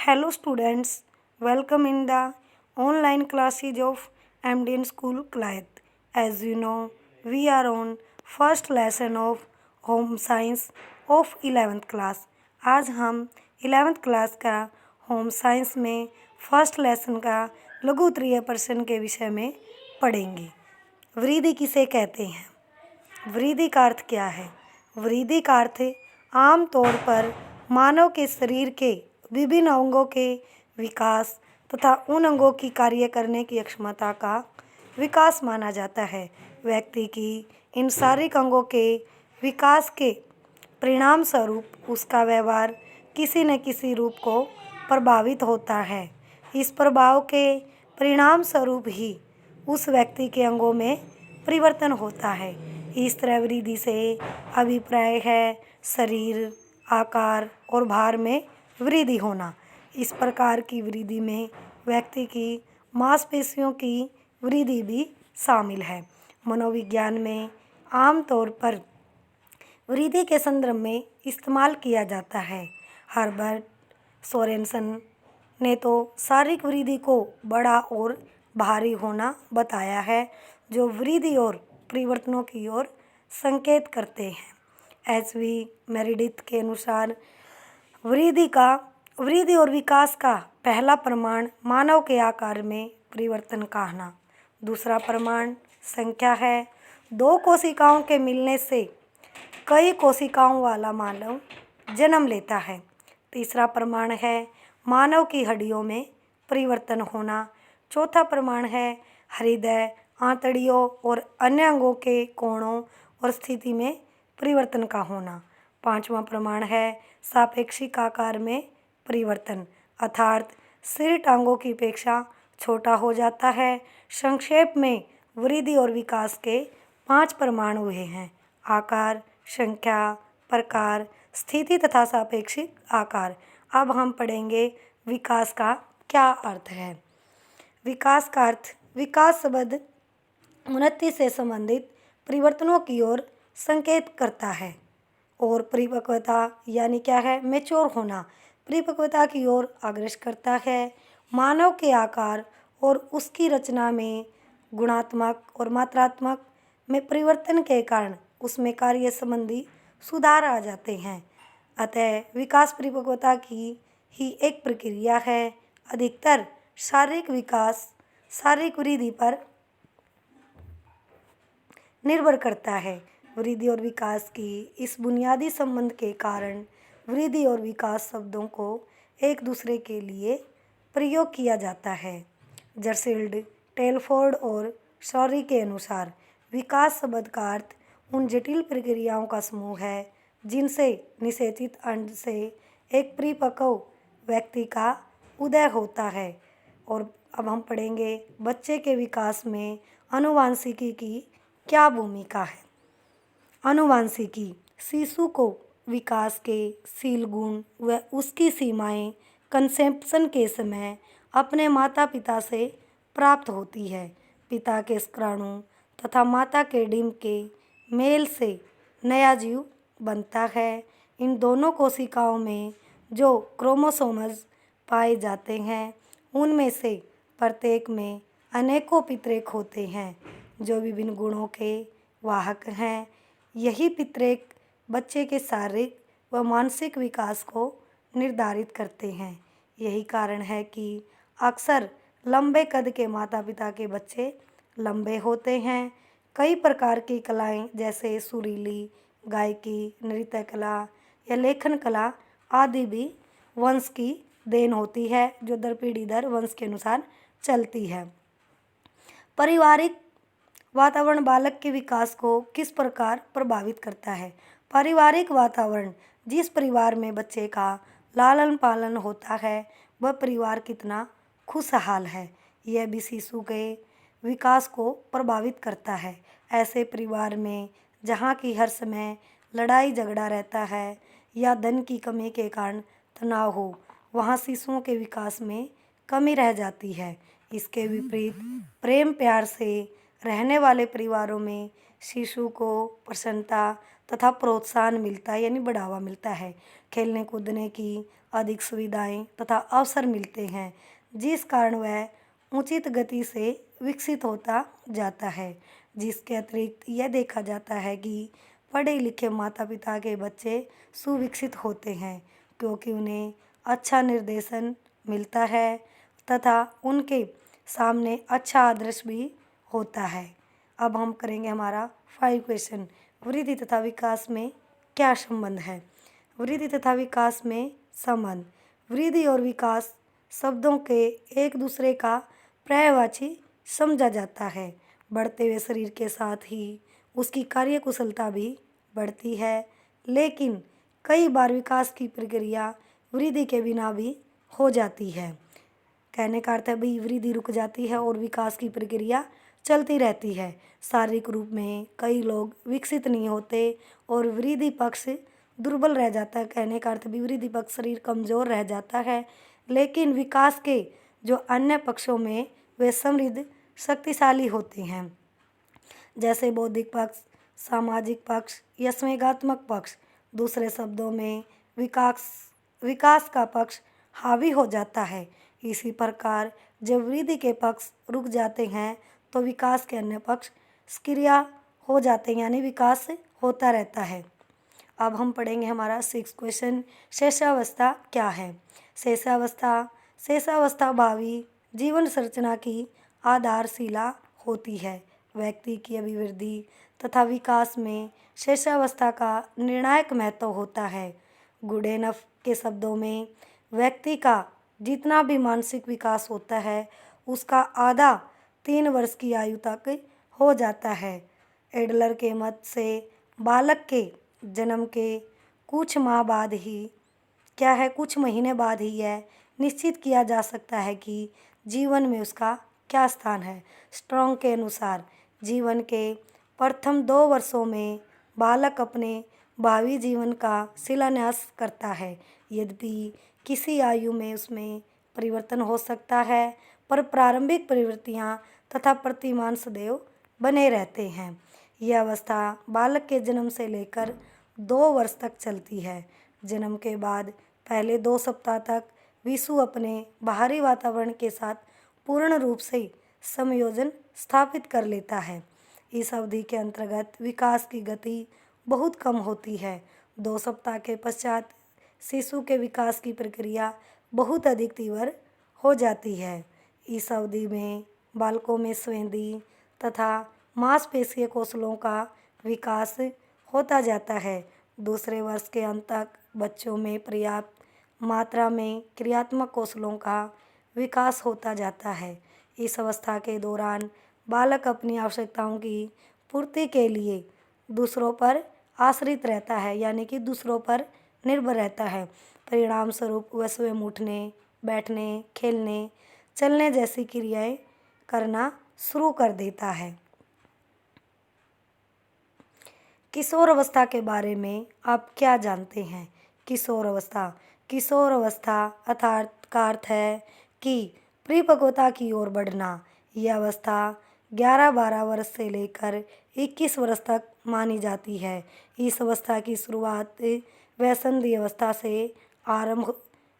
Hello students, welcome in the online classes of MDN School Clyde. As you know, we are on first lesson of Home Science of 11th class. आज हम 11th class का home science में first lesson का लघु उत्तरीय प्रश्न के विषय में पढ़ेंगे। वृद्धि किसे कहते हैं? वृद्धि का अर्थ क्या है? वृद्धि का अर्थ आम तौर पर मानव के शरीर के विभिन्न अंगों के विकास तथा उन अंगों की कार्य करने की क्षमता का विकास माना जाता है। व्यक्ति की इन शारीरिक अंगों के विकास के परिणाम स्वरूप उसका व्यवहार किसी न किसी रूप को प्रभावित होता है। इस प्रभाव के परिणाम स्वरूप ही उस व्यक्ति के अंगों में परिवर्तन होता है। इस तरह वृद्धि से अभिप्राय है शरीर, आकार और भार में वृद्धि होना। इस प्रकार की वृद्धि में व्यक्ति की मांसपेशियों की वृद्धि भी शामिल है। मनोविज्ञान में आमतौर पर वृद्धि के संदर्भ में इस्तेमाल किया जाता है। हर्बर्ट सोरेनसन ने तो शारीरिक वृद्धि को बड़ा और भारी होना बताया है, जो वृद्धि और परिवर्तनों की ओर संकेत करते हैं। एच.वी. मेरिडिथ के अनुसार वृद्धि और विकास का पहला प्रमाण मानव के आकार में परिवर्तन कहना। दूसरा प्रमाण संख्या है। दो कोशिकाओं के मिलने से कई कोशिकाओं वाला मानव जन्म लेता है। तीसरा प्रमाण है मानव की हड्डियों में परिवर्तन होना। चौथा प्रमाण है हृदय, आंतड़ियों और अन्य अंगों के कोणों और स्थिति में परिवर्तन का होना। पांचवा प्रमाण है सापेक्षिक आकार में परिवर्तन, अर्थात शरीर टांगों की अपेक्षा छोटा हो जाता है। संक्षेप में वृद्धि और विकास के 5 प्रमाण हुए हैं: आकार, संख्या, प्रकार, स्थिति तथा सापेक्षिक आकार। अब हम पढ़ेंगे विकास का क्या अर्थ है। विकास का अर्थ विकास शब्द उन्नति से संबंधित परिवर्तनों की ओर संकेत करता है। और परिपक्वता यानी क्या है? मैच्योर होना परिपक्वता की ओर अग्रसर करता है। मानव के आकार और उसकी रचना में गुणात्मक और मात्रात्मक में परिवर्तन के कारण उसमें कार्य संबंधी सुधार आ जाते हैं। अतः विकास परिपक्वता की ही एक प्रक्रिया है। अधिकतर शारीरिक विकास शारीरिक वृद्धि पर निर्भर करता है। वृद्धि और विकास की इस बुनियादी संबंध के कारण वृद्धि और विकास शब्दों को एक दूसरे के लिए प्रयोग किया जाता है। जर्सील्ड, टेलफोर्ड और शॉरी के अनुसार विकास शब्द का अर्थ उन जटिल प्रक्रियाओं का समूह है जिनसे निषेचित अंड से एक परिपक्व व्यक्ति का उदय होता है। और अब हम पढ़ेंगे बच्चे के विकास में आनुवंशिकी की क्या भूमिका है। आनुवंशिकी शिशु को विकास के शील गुण व उसकी सीमाएं कंसेप्शन के समय अपने माता पिता से प्राप्त होती है। पिता के शुक्राणु तथा माता के डिंब के मेल से नया जीव बनता है। इन दोनों कोशिकाओं में जो क्रोमोसोम्स पाए जाते हैं उनमें से प्रत्येक में अनेकों पितरेक होते हैं जो विभिन्न गुणों के वाहक हैं। यही पितरेक बच्चे के शारीरिक व मानसिक विकास को निर्धारित करते हैं। यही कारण है कि अक्सर लंबे कद के माता पिता के बच्चे लंबे होते हैं। कई प्रकार की कलाएं जैसे सुरीली, गायकी, नृत्य कला या लेखन कला आदि भी वंश की देन होती है, जो दर पीढ़ी दर वंश के अनुसार चलती है। पारिवारिक वातावरण बालक के विकास को किस प्रकार प्रभावित करता है? पारिवारिक वातावरण जिस परिवार में बच्चे का लालन पालन होता है वह परिवार कितना खुशहाल है, यह भी शिशु के विकास को प्रभावित करता है। ऐसे परिवार में जहाँ की हर समय लड़ाई झगड़ा रहता है या धन की कमी के कारण तनाव हो, वहाँ शिशुओं के विकास में कमी रह जाती है। इसके विपरीत प्रेम प्यार से रहने वाले परिवारों में शिशु को प्रसन्नता तथा प्रोत्साहन मिलता है, यानी बढ़ावा मिलता है। खेलने कूदने की अधिक सुविधाएं तथा अवसर मिलते हैं, जिस कारण वह उचित गति से विकसित होता जाता है। जिसके अतिरिक्त यह देखा जाता है कि पढ़े लिखे माता पिता के बच्चे सुविकसित होते हैं, क्योंकि उन्हें अच्छा निर्देशन मिलता है तथा उनके सामने अच्छा आदर्श भी होता है। अब हम करेंगे हमारा 5 क्वेश्चन। वृद्धि तथा विकास में क्या संबंध है? वृद्धि तथा विकास में संबंध। वृद्धि और विकास शब्दों के एक दूसरे का पर्यायवाची समझा जाता है। बढ़ते हुए शरीर के साथ ही उसकी कार्यकुशलता भी बढ़ती है, लेकिन कई बार विकास की प्रक्रिया वृद्धि के बिना भी हो जाती है। कहने का अर्थ है भाई वृद्धि रुक जाती है और विकास की प्रक्रिया चलती रहती है। शारीरिक रूप में कई लोग विकसित नहीं होते और वृद्धि पक्ष दुर्बल रह जाता है। कहने का अर्थ भी वृद्धि पक्ष शरीर कमज़ोर रह जाता है, लेकिन विकास के जो अन्य पक्षों में वे समृद्ध शक्तिशाली होते हैं, जैसे बौद्धिक पक्ष, सामाजिक पक्ष या संवेगात्मक पक्ष। दूसरे शब्दों में विकास का पक्ष हावी हो जाता है। इसी प्रकार जब वृद्धि के पक्ष रुक जाते हैं तो विकास के अन्य पक्ष सक्रिय हो जाते हैं, यानी विकास होता रहता है। अब हम पढ़ेंगे हमारा 6 क्वेश्चन। शेषावस्था क्या है? शेषावस्था भावी जीवन संरचना की आधारशिला होती है। व्यक्ति की अभिवृद्धि तथा विकास में शेषावस्था का निर्णायक महत्व होता है। गुडेनफ के शब्दों में व्यक्ति का जितना भी मानसिक विकास होता है उसका आधा 3 वर्ष की आयु तक हो जाता है। एडलर के मत से बालक के जन्म के कुछ महीने बाद ही यह निश्चित किया जा सकता है कि जीवन में उसका क्या स्थान है। स्ट्रॉन्ग के अनुसार जीवन के प्रथम 2 वर्षों में बालक अपने भावी जीवन का शिलान्यास करता है। यद्यपि किसी आयु में उसमें परिवर्तन हो सकता है, पर प्रारंभिक प्रवृत्तियाँ तथा प्रतिमान सदैव बने रहते हैं। यह अवस्था बालक के जन्म से लेकर 2 वर्ष तक चलती है। जन्म के बाद पहले 2 सप्ताह तक शिशु अपने बाहरी वातावरण के साथ पूर्ण रूप से समायोजन स्थापित कर लेता है। इस अवधि के अंतर्गत विकास की गति बहुत कम होती है। 2 सप्ताह के पश्चात शिशु के विकास की प्रक्रिया बहुत अधिक तीव्र हो जाती है। इस अवधि में बालकों में स्वेदी तथा मांसपेशीय कौशलों का विकास होता जाता है। दूसरे वर्ष के अंत तक बच्चों में पर्याप्त मात्रा में क्रियात्मक कौशलों का विकास होता जाता है। इस अवस्था के दौरान बालक अपनी आवश्यकताओं की पूर्ति के लिए दूसरों पर आश्रित रहता है, यानी कि दूसरों पर निर्भर रहता है। परिणाम स्वरूप वह स्वयं उठने, बैठने, खेलने, चलने जैसी क्रियाएं करना शुरू कर देता है। किशोर अवस्था के बारे में आप क्या जानते हैं? किशोर अवस्था अर्थात का अर्थ है कि परिपक्वता की ओर बढ़ना। यह अवस्था 11-12 वर्ष से लेकर 21 वर्ष तक मानी जाती है। इस अवस्था की शुरुआत वयस्संधि अवस्था से आरंभ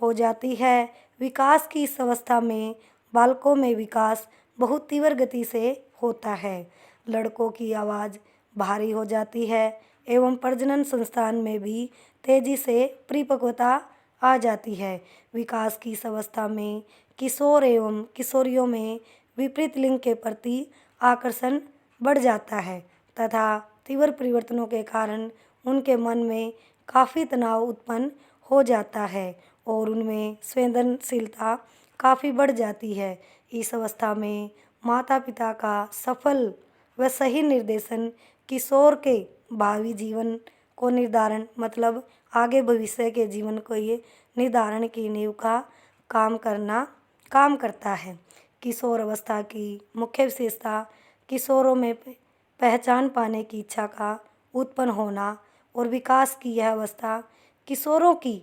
हो जाती है। विकास की इस अवस्था में बालकों में विकास बहुत तीव्र गति से होता है। लड़कों की आवाज़ भारी हो जाती है एवं प्रजनन संस्थान में भी तेजी से परिपक्वता आ जाती है। विकास की इस अवस्था में किशोर एवं किशोरियों में विपरीत लिंग के प्रति आकर्षण बढ़ जाता है तथा तीव्र परिवर्तनों के कारण उनके मन में काफ़ी तनाव उत्पन्न हो जाता है और उनमें संवेदनशीलता काफ़ी बढ़ जाती है। इस अवस्था में माता पिता का सफल व सही निर्देशन किशोर के भावी जीवन को निर्धारण मतलब आगे भविष्य के जीवन को ये निर्धारण की नींव का काम करता है। किशोर अवस्था की मुख्य विशेषता किशोरों में पहचान पाने की इच्छा का उत्पन्न होना और विकास की यह अवस्था किशोरों की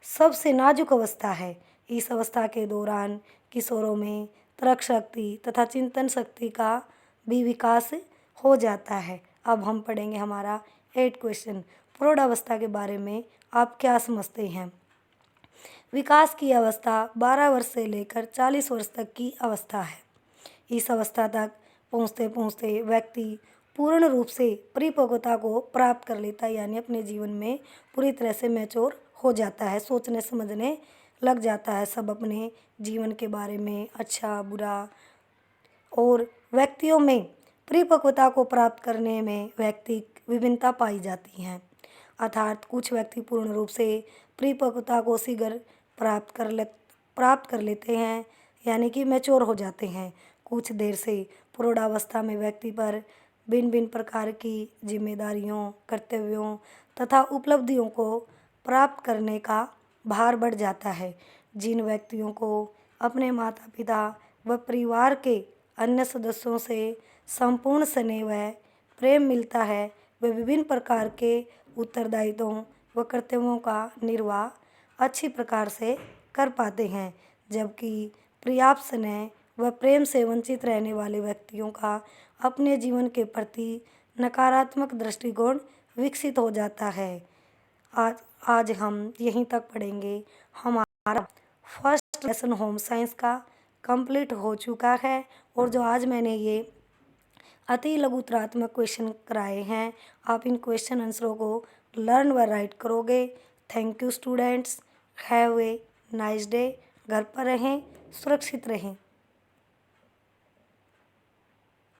सबसे नाजुक अवस्था है। इस अवस्था के दौरान किशोरों में तर्क शक्ति तथा चिंतन शक्ति का भी विकास हो जाता है। अब हम पढ़ेंगे हमारा 8 क्वेश्चन। प्रौढ़ अवस्था के बारे में आप क्या समझते हैं? विकास की अवस्था 12 वर्ष से लेकर 40 वर्ष तक की अवस्था है। इस अवस्था तक पहुँचते पहुँचते व्यक्ति पूर्ण रूप से परिपक्वता को प्राप्त कर लेता है, यानी अपने जीवन में पूरी तरह से मैच्योर हो जाता है, सोचने समझने लग जाता है सब अपने जीवन के बारे में, अच्छा बुरा। और व्यक्तियों में परिपक्वता को प्राप्त करने में व्यक्तिक विभिन्नता पाई जाती हैं, अर्थात कुछ व्यक्ति पूर्ण रूप से परिपक्वता को शीघ्र प्राप्त कर लेते हैं, यानी कि मैच्योर हो जाते हैं। कुछ देर से प्रौढ़ावस्था में व्यक्ति पर भिन्न भिन्न प्रकार की जिम्मेदारियों, कर्तव्यों तथा उपलब्धियों को प्राप्त करने का भार बढ़ जाता है। जिन व्यक्तियों को अपने माता पिता व परिवार के अन्य सदस्यों से संपूर्ण स्नेह व प्रेम मिलता है, वे विभिन्न प्रकार के उत्तरदायित्वों व कर्तव्यों का निर्वाह अच्छी प्रकार से कर पाते हैं, जबकि पर्याप्त स्नेह व प्रेम से वंचित रहने वाले व्यक्तियों का अपने जीवन के प्रति नकारात्मक दृष्टिकोण विकसित हो जाता है। आज हम यहीं तक पढ़ेंगे। हमारा फर्स्ट लेसन होम साइंस का कंप्लीट हो चुका है, और जो आज मैंने ये अति लघुतरात्मक क्वेश्चन कराए हैं, आप इन क्वेश्चन आंसरों को लर्न व राइट करोगे। Thank you students, have a nice day. घर पर रहें, सुरक्षित रहें।